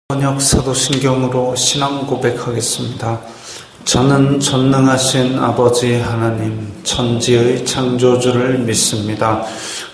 번역 사도신경으로 신앙 고백하겠습니다. 저는 전능하신 아버지 하나님, 천지의 창조주를 믿습니다.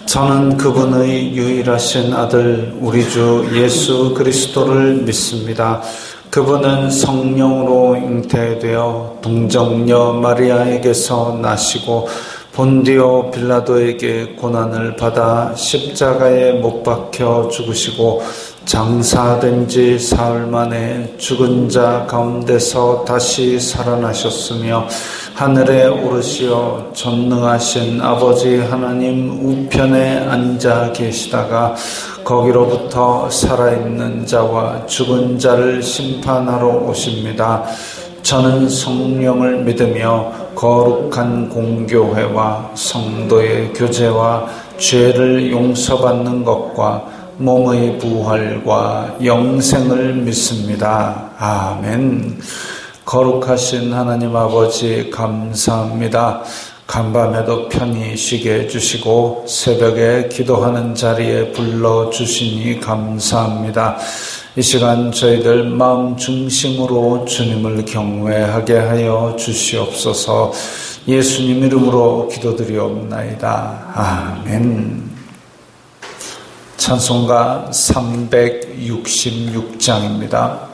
저는 그분의 유일하신 아들, 우리 주 예수 그리스도를 믿습니다. 그분은 성령으로 잉태되어 동정녀 마리아에게서 나시고 본디오 빌라도에게 고난을 받아 십자가에 못 박혀 죽으시고 장사된 지 사흘 만에 죽은 자 가운데서 다시 살아나셨으며 하늘에 오르시어 전능하신 아버지 하나님 우편에 앉아 계시다가 거기로부터 살아있는 자와 죽은 자를 심판하러 오십니다. 저는 성령을 믿으며 거룩한 공교회와 성도의 교제와 죄를 용서받는 것과 몸의 부활과 영생을 믿습니다. 아멘. 거룩하신 하나님 아버지 감사합니다. 간밤에도 편히 쉬게 해주시고 새벽에 기도하는 자리에 불러주시니 감사합니다. 이 시간 저희들 마음 중심으로 주님을 경외하게 하여 주시옵소서. 예수님 이름으로 기도드리옵나이다. 아멘. 찬송가 366장입니다.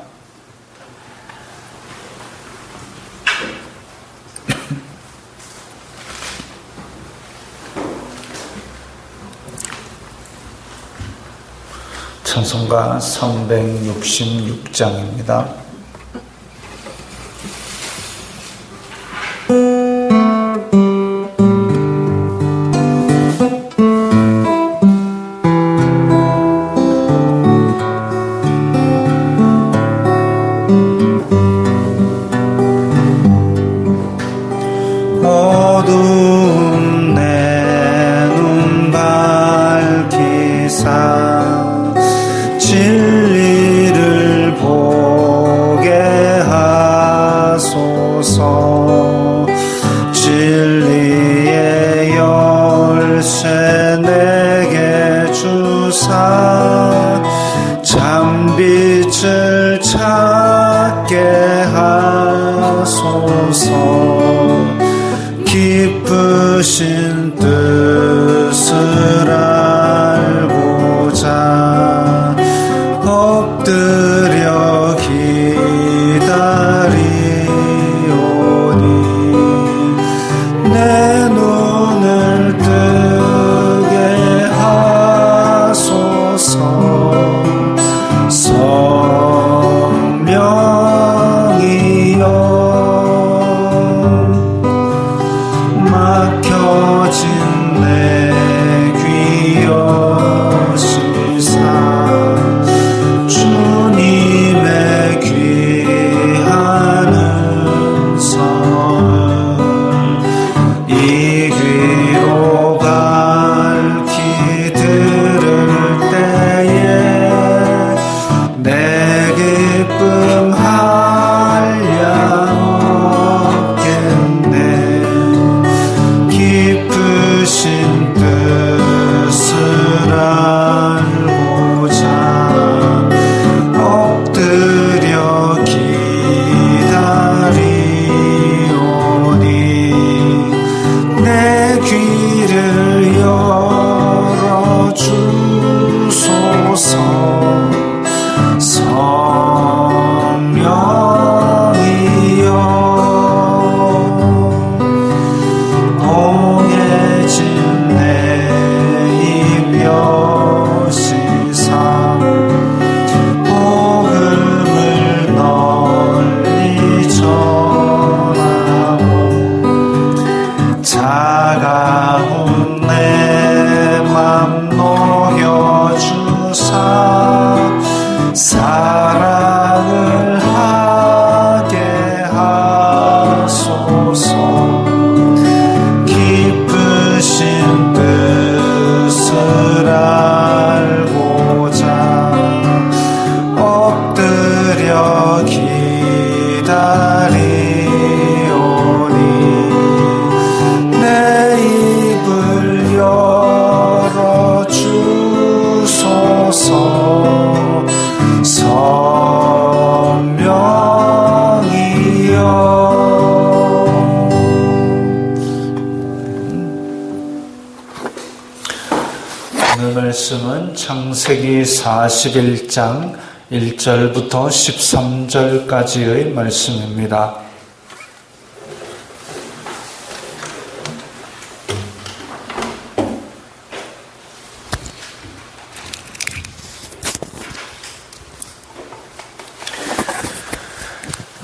찬송가 366장입니다. 어두운 내 눈 밝히사 진리를 보게 하소서. 진리의 열쇠 내게 주사 참빛을 찾게 하소서. 깊으신 뜻을 알고자 엎드려 기다리오니 내 눈을 뜨게 하소서. 성령이여 막혀진 오늘 말씀은 창세기 41장 1절부터 13절까지의 말씀입니다.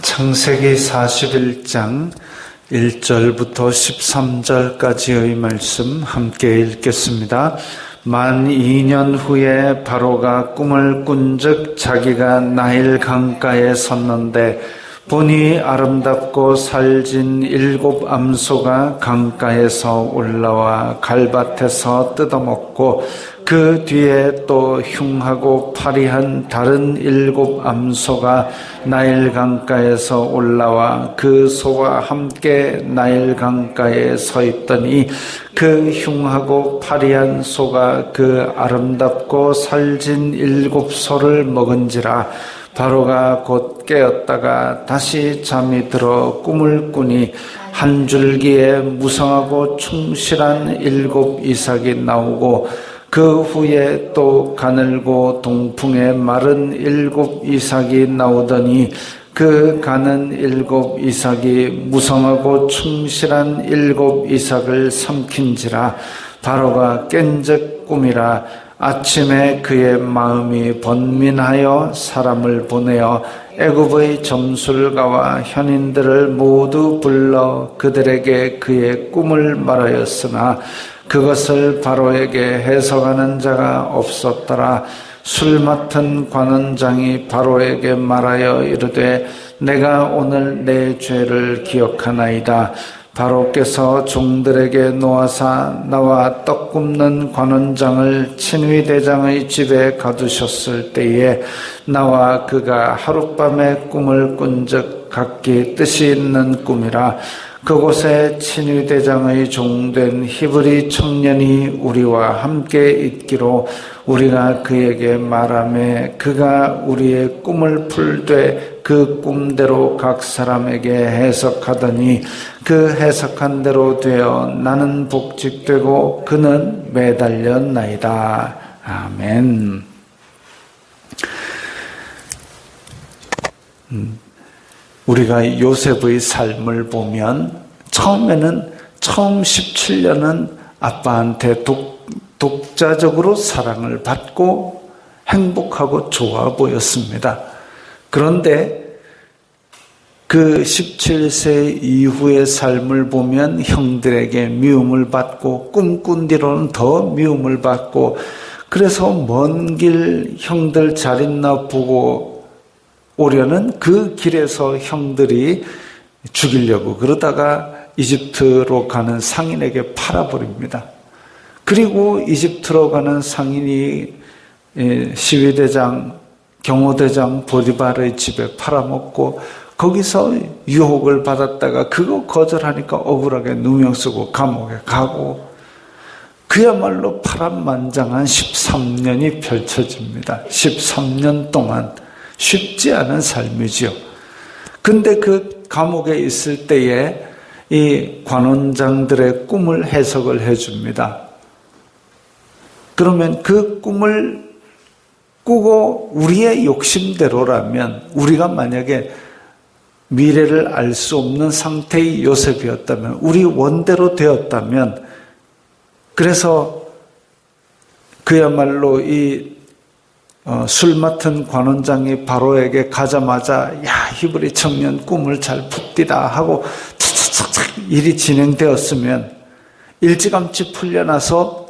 창세기 41장 1절부터 13절까지의 말씀 함께 읽겠습니다. 만 2년 후에 바로가 꿈을 꾼즉 자기가 나일 강가에 섰는데 보니 아름답고 살진 7 암소가 강가에서 올라와 갈밭에서 뜯어먹고 그 뒤에 또 흉하고 파리한 다른 7 암소가 나일 강가에서 올라와 그 소와 함께 나일 강가에 서 있더니 그 흉하고 파리한 소가 그 아름답고 살진 7 소를 먹은지라. 바로가 곧 깨었다가 다시 잠이 들어 꿈을 꾸니 한 줄기에 무성하고 충실한 7 이삭이 나오고 그 후에 또 가늘고 동풍에 마른 7 이삭이 나오더니 그 가는 7 이삭이 무성하고 충실한 7 이삭을 삼킨지라. 바로가 깬즉 꿈이라. 아침에 그의 마음이 번민하여 사람을 보내어 애굽의 점술가와 현인들을 모두 불러 그들에게 그의 꿈을 말하였으나 그것을 바로에게 해석하는 자가 없었더라. 술 맡은 관원장이 바로에게 말하여 이르되 내가 오늘 내 죄를 기억하나이다. 바로께서 종들에게 놓아사 나와 떡 굽는 관원장을 친위대장의 집에 가두셨을 때에 나와 그가 하룻밤에 꿈을 꾼즉 각기 뜻이 있는 꿈이라. 그곳에 친위대장의 종된 히브리 청년이 우리와 함께 있기로 우리가 그에게 말하매 그가 우리의 꿈을 풀되 그 꿈대로 각 사람에게 해석하더니 그 해석한 대로 되어 나는 복직되고 그는 매달렸나이다. 아멘. 우리가 요셉의 삶을 보면 처음 17년은 아빠한테 독자적으로 사랑을 받고 행복하고 좋아 보였습니다. 그런데 그 17세 이후의 삶을 보면 형들에게 미움을 받고 꿈꾼 뒤로는 더 미움을 받고 그래서 먼 길 형들 잘 있나 보고 오려는 그 길에서 형들이 죽이려고 그러다가 이집트로 가는 상인에게 팔아버립니다. 그리고 이집트로 가는 상인이 시위대장, 경호대장 보디발의 집에 팔아먹고 거기서 유혹을 받았다가 그거 거절하니까 억울하게 누명 쓰고 감옥에 가고 그야말로 파란만장한 13년이 펼쳐집니다. 13년 동안 쉽지 않은 삶이죠. 근데 그 감옥에 있을 때에 이 관원장들의 꿈을 해석을 해줍니다. 그러면 그 꿈을 꾸고 우리의 욕심대로라면 우리가 만약에 미래를 알 수 없는 상태의 요셉이었다면 우리 원대로 되었다면 그래서 그야말로 이 술 맡은 관원장이 바로에게 가자마자 야 히브리 청년 꿈을 잘 풉디다 하고 착착착 일이 진행되었으면 일찌감치 풀려나서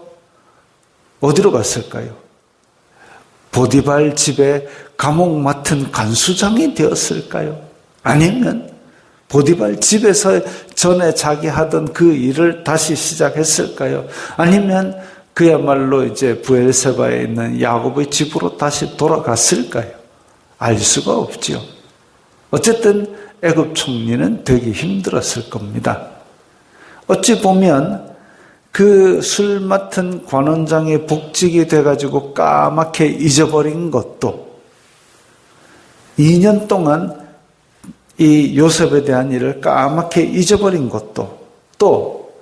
어디로 갔을까요? 보디발 집에 감옥 맡은 간수장이 되었을까요? 아니면 보디발 집에서 전에 자기 하던 그 일을 다시 시작했을까요? 아니면 그야말로 이제 브엘세바에 있는 야곱의 집으로 다시 돌아갔을까요? 알 수가 없지요. 어쨌든 애굽 총리는 되기 힘들었을 겁니다. 어찌 보면 그 술 맡은 관원장의 복직이 돼가지고 까맣게 잊어버린 것도 2년 동안 이 요셉에 대한 일을 까맣게 잊어버린 것도 또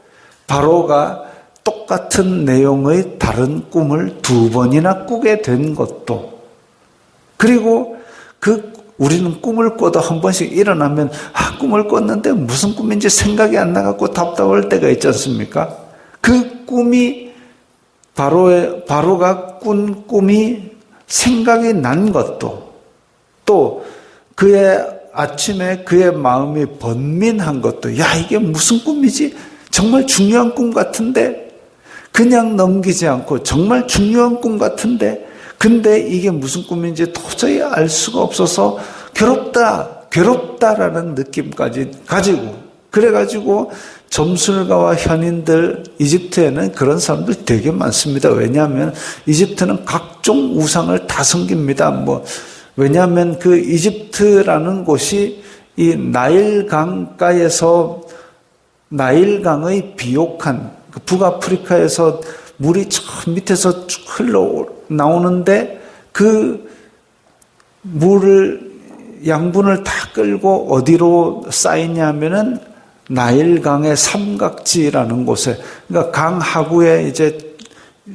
바로가 똑같은 내용의 다른 꿈을 2번이나 꾸게 된 것도, 그리고 우리는 꿈을 꿔도 한 번씩 일어나면 꿈을 꿨는데 무슨 꿈인지 생각이 안 나갖고 답답할 때가 있지 않습니까? 그 꿈이 바로가 꾼 꿈이 생각이 난 것도, 또 그의 아침에 그의 마음이 번민한 것도, 이게 무슨 꿈이지? 정말 중요한 꿈 같은데, 그냥 넘기지 않고 정말 중요한 꿈 같은데, 근데 이게 무슨 꿈인지 도저히 알 수가 없어서 괴롭다라는 느낌까지 가지고, 그래가지고 점술가와 현인들, 이집트에는 그런 사람들 되게 많습니다. 왜냐하면 이집트는 각종 우상을 다 섬깁니다. 왜냐하면 그 이집트라는 곳이 이 나일강가에서, 나일강의 비옥한 북아프리카에서 물이 저 밑에서 쭉 흘러 나오는데, 그 물을, 양분을 다 끌고 어디로 쌓이냐면은 나일강의 삼각지라는 곳에, 그러니까 강 하구에 이제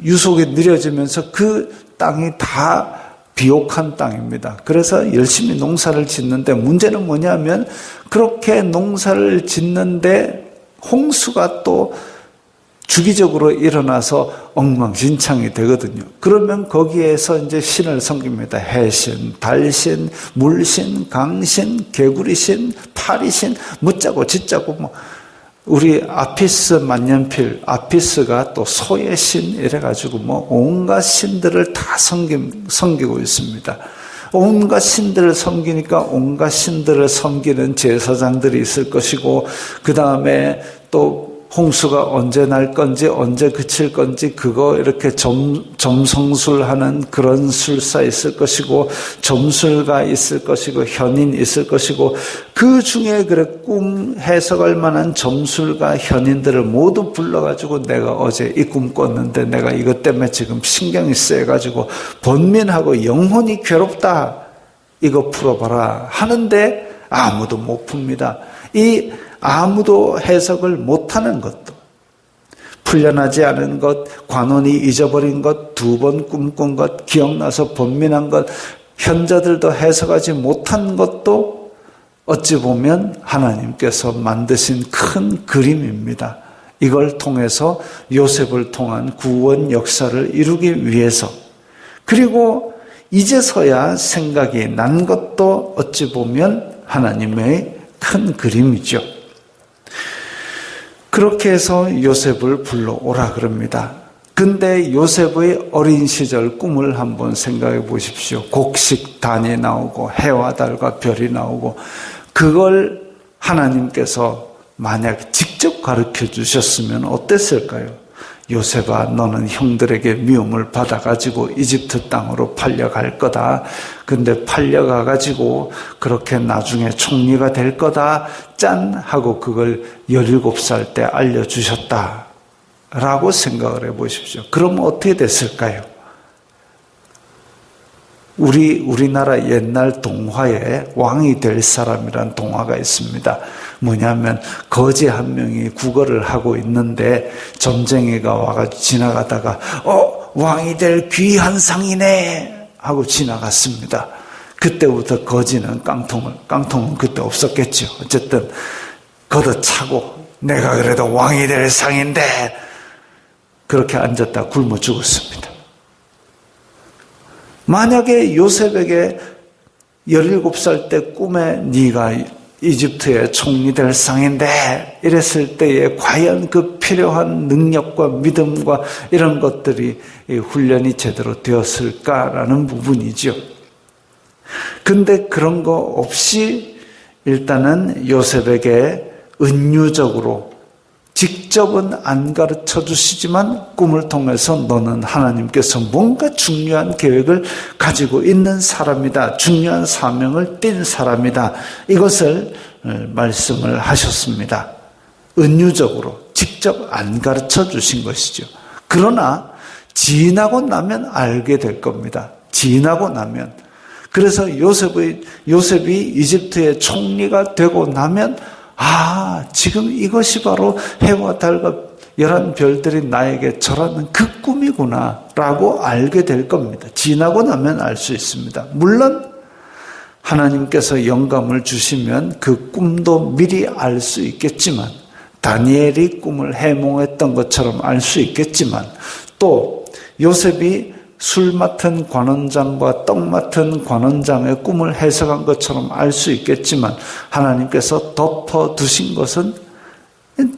유속이 느려지면서 그 땅이 다 비옥한 땅입니다. 그래서 열심히 농사를 짓는데, 문제는 뭐냐면 그렇게 농사를 짓는데 홍수가 또 주기적으로 일어나서 엉망진창이 되거든요. 그러면 거기에서 이제 신을 섬깁니다. 해신, 달신, 물신, 강신, 개구리신, 파리신, 묻자고 짓자고, 우리 아피스 만년필, 아피스가 또 소의 신 이래가지고 온갖 신들을 다 섬기고 있습니다. 온갖 신들을 섬기니까 온갖 신들을 섬기는 제사장들이 있을 것이고, 그 다음에 또 홍수가 언제 날 건지 언제 그칠 건지 그거 이렇게 점성술하는 그런 술사 있을 것이고, 점술가 있을 것이고, 현인 있을 것이고, 그 중에 꿈 해석할 만한 점술가 현인들을 모두 불러가지고, 내가 어제 이 꿈 꿨는데 내가 이것 때문에 지금 신경이 쎄가지고 번민하고 영혼이 괴롭다, 이거 풀어봐라 하는데 아무도 못 풉니다. 이 아무도 해석을 못하는 것도, 풀려나지 않은 것, 관원이 잊어버린 것, 2번 꿈꾼 것, 기억나서 번민한 것, 현자들도 해석하지 못한 것도 어찌 보면 하나님께서 만드신 큰 그림입니다. 이걸 통해서 요셉을 통한 구원 역사를 이루기 위해서, 그리고 이제서야 생각이 난 것도 어찌 보면 하나님의 큰 그림이죠. 그렇게 해서 요셉을 불러오라 그럽니다. 근데 요셉의 어린 시절 꿈을 한번 생각해 보십시오. 곡식단이 나오고 해와 달과 별이 나오고, 그걸 하나님께서 만약 직접 가르쳐 주셨으면 어땠을까요? 요셉아, 너는 형들에게 미움을 받아가지고 이집트 땅으로 팔려갈 거다. 근데 팔려가가지고 그렇게 나중에 총리가 될 거다. 짠! 하고 그걸 17살 때 알려주셨다. 라고 생각을 해보십시오. 그럼 어떻게 됐을까요? 우리나라 옛날 동화에 왕이 될 사람이란 동화가 있습니다. 뭐냐면 거지 한 명이 구걸을 하고 있는데 점쟁이가 와가지고 지나가다가 왕이 될 귀한 상이네 하고 지나갔습니다. 그때부터 거지는 깡통은 그때 없었겠죠. 어쨌든 걷어차고 내가 그래도 왕이 될 상인데 그렇게 앉았다 굶어 죽었습니다. 만약에 요셉에게 17살 때 꿈에 네가 이집트의 총리 될 상인데 이랬을 때에 과연 그 필요한 능력과 믿음과 이런 것들이 훈련이 제대로 되었을까라는 부분이죠. 근데 그런 거 없이 일단은 요셉에게 은유적으로, 직접은 안 가르쳐 주시지만 꿈을 통해서 너는 하나님께서 뭔가 중요한 계획을 가지고 있는 사람이다. 중요한 사명을 띈 사람이다. 이것을 말씀을 하셨습니다. 은유적으로, 직접 안 가르쳐 주신 것이죠. 그러나 지나고 나면 알게 될 겁니다. 지나고 나면. 그래서 요셉이 이집트의 총리가 되고 나면 지금 이것이 바로 해와 달과 열한 별들이 나에게 절하는 그 꿈이구나라고 알게 될 겁니다. 지나고 나면 알 수 있습니다. 물론 하나님께서 영감을 주시면 그 꿈도 미리 알 수 있겠지만, 다니엘이 꿈을 해몽했던 것처럼 알 수 있겠지만, 또 요셉이 술 맡은 관원장과 떡 맡은 관원장의 꿈을 해석한 것처럼 알 수 있겠지만, 하나님께서 덮어두신 것은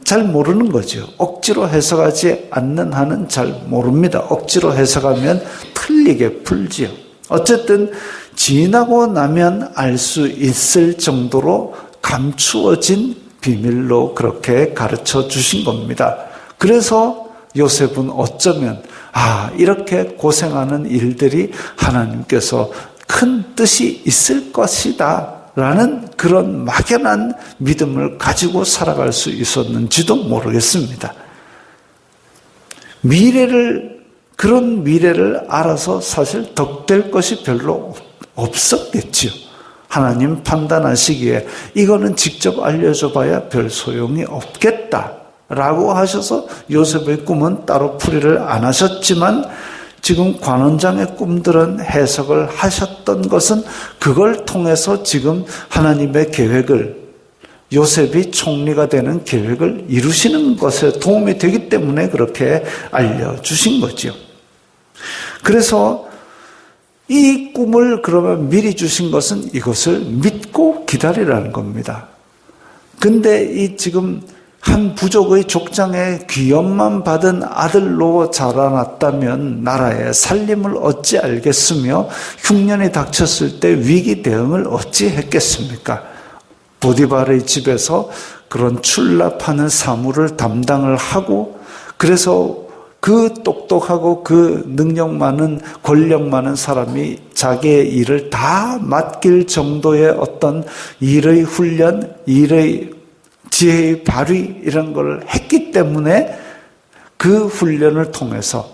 잘 모르는 거죠. 억지로 해석하지 않는 한은 잘 모릅니다. 억지로 해석하면 틀리게 풀지요. 어쨌든 지나고 나면 알 수 있을 정도로 감추어진 비밀로 그렇게 가르쳐 주신 겁니다. 그래서 요셉은 어쩌면 이렇게 고생하는 일들이 하나님께서 큰 뜻이 있을 것이다 라는 그런 막연한 믿음을 가지고 살아갈 수 있었는지도 모르겠습니다. 그런 미래를 알아서 사실 덕될 것이 별로 없었겠지요. 하나님 판단하시기에 이거는 직접 알려줘 봐야 별 소용이 없겠다라고 하셔서 요셉의 꿈은 따로 풀이를 안 하셨지만, 지금 관원장의 꿈들은 해석을 하셨던 것은 그걸 통해서 지금 하나님의 계획을, 요셉이 총리가 되는 계획을 이루시는 것에 도움이 되기 때문에 그렇게 알려주신 거죠. 그래서 이 꿈을 그러면 미리 주신 것은 이것을 믿고 기다리라는 겁니다. 근데 이 지금 한 부족의 족장의 귀염만 받은 아들로 자라났다면 나라의 살림을 어찌 알겠으며 흉년이 닥쳤을 때 위기 대응을 어찌 했겠습니까? 보디발의 집에서 그런 출납하는 사무를 담당을 하고, 그래서 그 똑똑하고 그 능력 많은, 권력 많은 사람이 자기의 일을 다 맡길 정도의 어떤 일의 훈련, 일의 지혜의 발휘 이런 걸 했기 때문에 그 훈련을 통해서,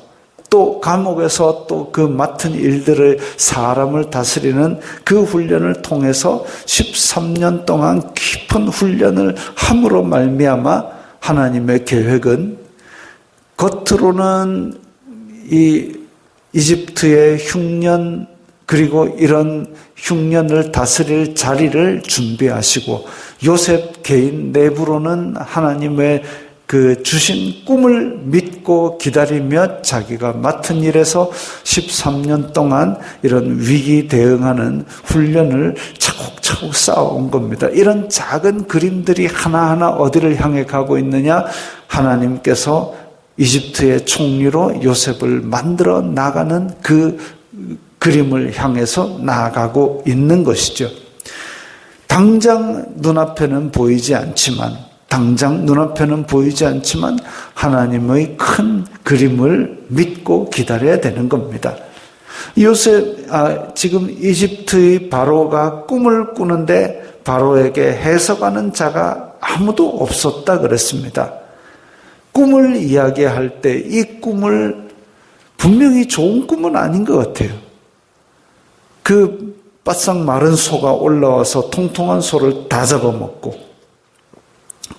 또 감옥에서 또 그 맡은 일들을, 사람을 다스리는 그 훈련을 통해서 13년 동안 깊은 훈련을 함으로 말미암아 하나님의 계획은 겉으로는 이 이집트의 흉년, 그리고 이런 흉년을 다스릴 자리를 준비하시고, 요셉 개인 내부로는 하나님의 그 주신 꿈을 믿고 기다리며 자기가 맡은 일에서 13년 동안 이런 위기 대응하는 훈련을 차곡차곡 쌓아온 겁니다. 이런 작은 그림들이 하나하나 어디를 향해 가고 있느냐? 하나님께서 이집트의 총리로 요셉을 만들어 나가는 그 그림을 향해서 나아가고 있는 것이죠. 당장 눈앞에는 보이지 않지만 하나님의 큰 그림을 믿고 기다려야 되는 겁니다. 지금 이집트의 바로가 꿈을 꾸는데 바로에게 해석하는 자가 아무도 없었다 그랬습니다. 꿈을 이야기할 때 이 꿈을 분명히 좋은 꿈은 아닌 것 같아요. 그 바싹 마른 소가 올라와서 통통한 소를 다 잡아먹고,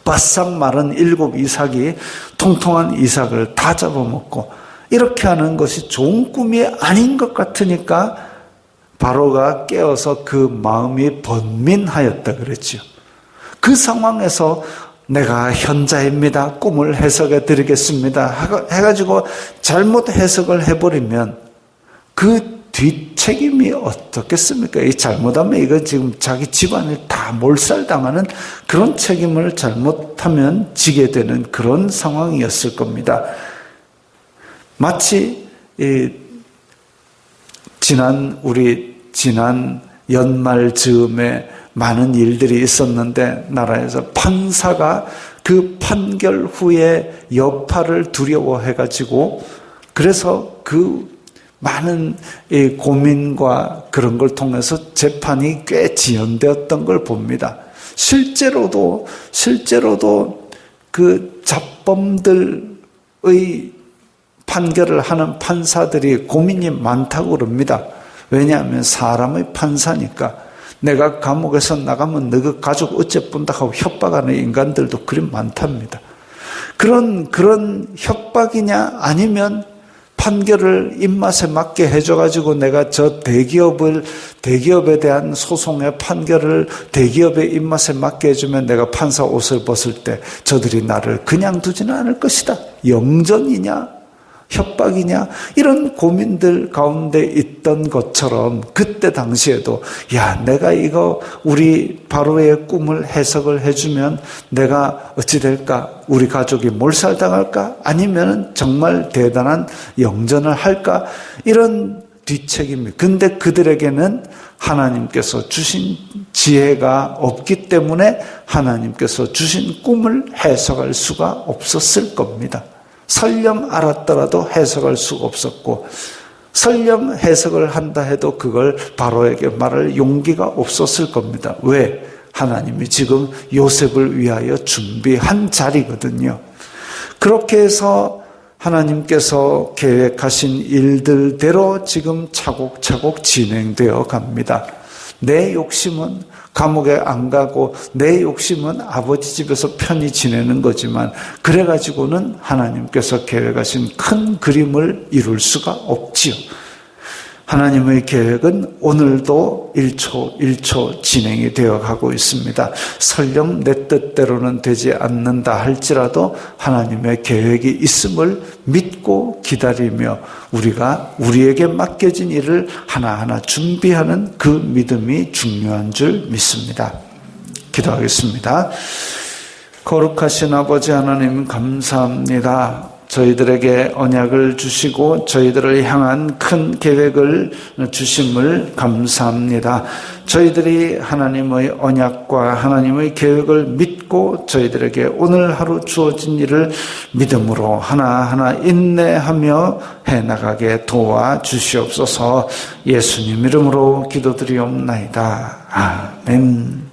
바싹 마른 7 이삭이 통통한 이삭을 다 잡아먹고, 이렇게 하는 것이 좋은 꿈이 아닌 것 같으니까 바로가 깨어서 그 마음이 번민하였다 그랬죠. 그 상황에서 내가 현자입니다, 꿈을 해석해 드리겠습니다 해가지고 잘못 해석을 해버리면 그 뒷책임이 어떻겠습니까? 이 잘못하면 이거 지금 자기 집안을 다 몰살당하는 그런 책임을 잘못하면 지게 되는 그런 상황이었을 겁니다. 마치 지난 연말 즈음에 많은 일들이 있었는데, 나라에서 판사가 그 판결 후에 여파를 두려워해가지고, 그래서 그 많은 고민과 그런 걸 통해서 재판이 꽤 지연되었던 걸 봅니다. 실제로도 그 잡범들의 판결을 하는 판사들이 고민이 많다고 그럽니다. 왜냐하면 사람의 판사니까. 내가 감옥에서 나가면 너희 가족 어째 본다 하고 협박하는 인간들도 그리 많답니다. 그런 협박이냐? 아니면 판결을 입맛에 맞게 해줘가지고 내가 저 대기업에 대한 소송의 판결을 대기업의 입맛에 맞게 해주면 내가 판사 옷을 벗을 때 저들이 나를 그냥 두지는 않을 것이다. 영전이냐? 협박이냐? 이런 고민들 가운데 있던 것처럼 그때 당시에도 야, 내가 이거 우리 바로의 꿈을 해석을 해주면 내가 어찌 될까? 우리 가족이 몰살당할까? 아니면 정말 대단한 영전을 할까? 이런 뒤책임이. 근데 그들에게는 하나님께서 주신 지혜가 없기 때문에 하나님께서 주신 꿈을 해석할 수가 없었을 겁니다. 설령 알았더라도 해석할 수가 없었고, 설령 해석을 한다 해도 그걸 바로에게 말할 용기가 없었을 겁니다. 왜? 하나님이 지금 요셉을 위하여 준비한 자리거든요. 그렇게 해서 하나님께서 계획하신 일들대로 지금 차곡차곡 진행되어 갑니다. 내 욕심은 감옥에 안 가고 내 욕심은 아버지 집에서 편히 지내는 거지만 그래가지고는 하나님께서 계획하신 큰 그림을 이룰 수가 없지요. 하나님의 계획은 오늘도 1초 1초 진행이 되어 가고 있습니다. 설령 내 뜻대로는 되지 않는다 할지라도 하나님의 계획이 있음을 믿고 기다리며 우리가 우리에게 맡겨진 일을 하나하나 준비하는 그 믿음이 중요한 줄 믿습니다. 기도하겠습니다. 거룩하신 아버지 하나님 감사합니다. 저희들에게 언약을 주시고 저희들을 향한 큰 계획을 주심을 감사합니다. 저희들이 하나님의 언약과 하나님의 계획을 믿고 저희들에게 오늘 하루 주어진 일을 믿음으로 하나하나 인내하며 해나가게 도와주시옵소서. 예수님 이름으로 기도드리옵나이다. 아멘.